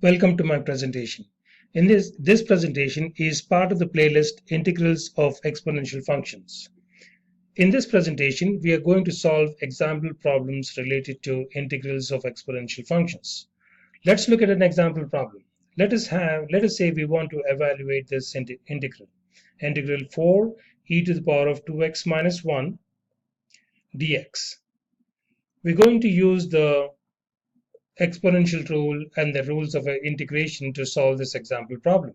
Welcome to my presentation. This presentation is part of the playlist Integrals of Exponential Functions. In this presentation, we are going to solve example problems related to integrals of exponential functions. Let's look at an example problem. Let us say we want to evaluate this integral 4 e to the power of 2x minus 1 dx. We're going to use the exponential rule and the rules of integration to solve this example problem.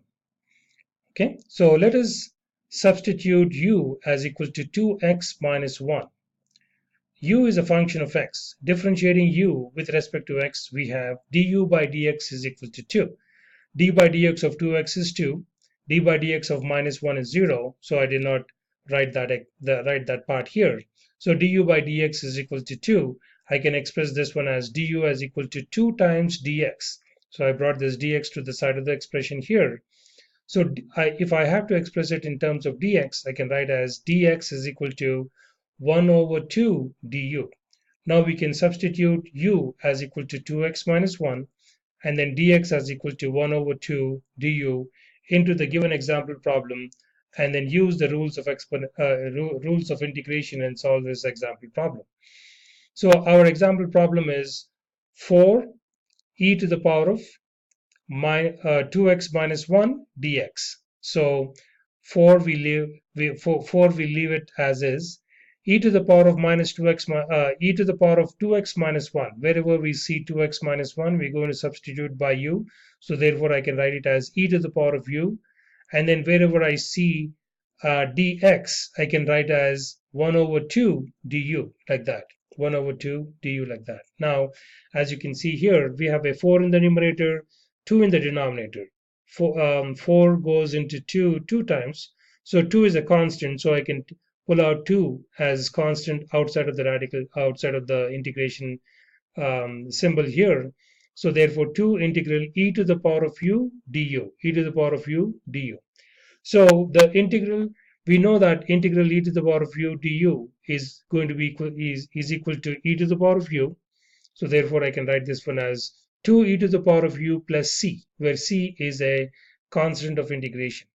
Okay, so let us substitute u as equal to 2x minus 1. U is a function of x. Differentiating u with respect to x, we have du by dx is equal to 2. D by dx of 2x is 2. D by dx of minus 1 is 0. So I did not write that part here. So du by dx is equal to 2. I can express this one as du as equal to 2 times dx. So I brought this dx to the side of the expression here. So if I have to express it in terms of dx, I can write as dx is equal to 1 over 2 du. Now we can substitute u as equal to 2x minus 1 and then dx as equal to 1 over 2 du into the given example problem and then use the rules of integration and solve this example problem. So our example problem is 4 e to the power of 2x minus 1 dx. So 4 we leave it as is. E to the power of e to the power of 2x minus 1. Wherever we see 2x minus 1, we're going to substitute by u. So therefore, I can write it as e to the power of u. And then wherever I see dx, I can write as 1 over 2 du, like that. 1 over 2 du, like that. Now, as you can see here, we have a 4 in the numerator, 2 in the denominator. 4 goes into 2 times. So 2 is a constant, so I can pull out 2 as constant outside of the integration symbol here. So therefore 2 integral e to the power of u du, e to the power of u du. So the integral, we know that integral e to the power of u du is going to be equal to e to the power of u. So therefore I can write this one as 2 e to the power of u plus c, where c is a constant of integration.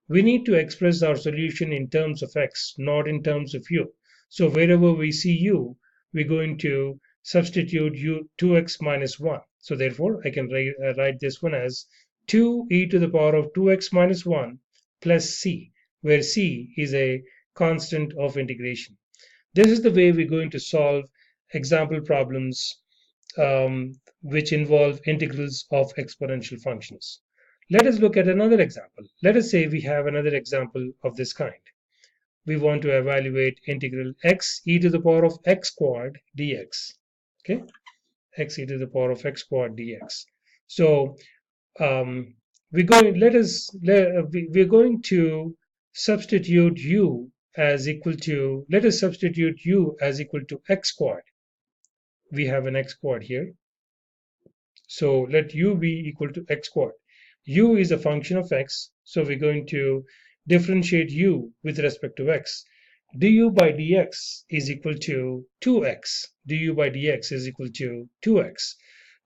We need to express our solution in terms of x, not in terms of u. So wherever we see u, we're going to substitute u 2x minus 1. So therefore, I can write this one as 2 e to the power of 2x minus 1 plus c, where c is a constant of integration. This is the way we're going to solve example problems which involve integrals of exponential functions. Let us look at another example. Let us say we have another example of this kind. We want to evaluate integral x e to the power of x squared dx. Okay, x e to the power of x squared dx. So we're going to substitute u as equal to. Let us substitute u as equal to x squared. We have an x squared here. So let u be equal to x squared. U is a function of x, so we're going to differentiate u with respect to x. Du by dx is equal to 2x. Du by dx is equal to 2x.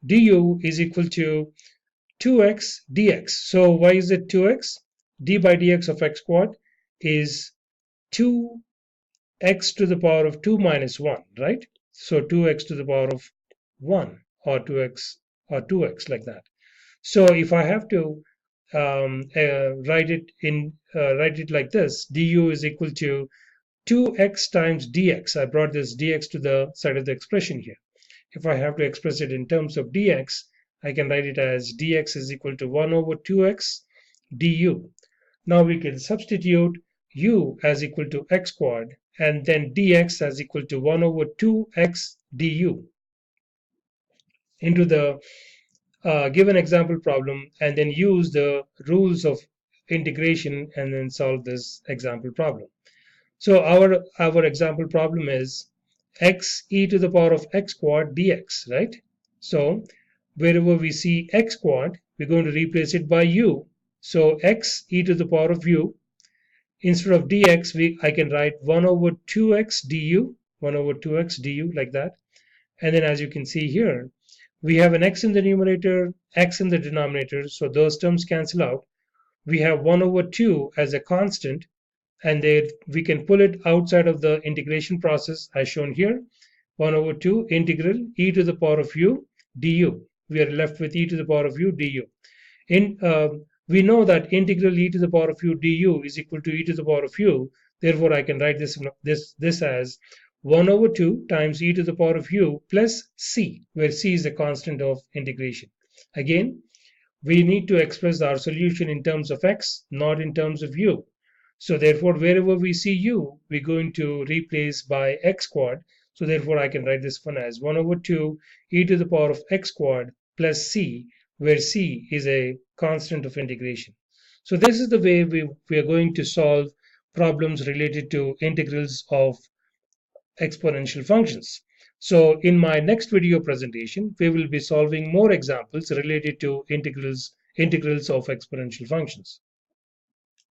Du is equal to 2x dx. So why is it 2x? D by dx of x squared is 2x to the power of 2 minus 1, right? So 2x to the power of 1 or 2x like that. So if I have to write it like this, du is equal to 2x times dx. I brought this dx to the side of the expression here. If I have to express it in terms of dx, I can write it as dx is equal to 1 over 2x du. Now we can substitute u as equal to x squared and then dx as equal to 1 over 2x du into the given example problem and then use the rules of integration and then solve this example problem. So our example problem is x e to the power of x squared dx, right? So wherever we see x squared, we're going to replace it by u. So x e to the power of u. Instead of dx, I can write 1 over 2x du, 1 over 2x du like that. And then as you can see here, We have an x in the numerator, x in the denominator, so those terms cancel out. We have 1 over 2 as a constant, and we can pull it outside of the integration process as shown here. 1 over 2 integral e to the power of u du. We are left with e to the power of u du. We know that integral e to the power of u du is equal to e to the power of u. Therefore, I can write this as 1 over 2 times e to the power of u plus c, where c is a constant of integration. Again, we need to express our solution in terms of x, not in terms of u. So therefore, wherever we see u, we're going to replace by x squared. So therefore, I can write this one as 1 over 2 e to the power of x squared plus c, where c is a constant of integration. So this is the way we are going to solve problems related to integrals of exponential functions. So in my next video presentation, we will be solving more examples related to integrals of exponential functions.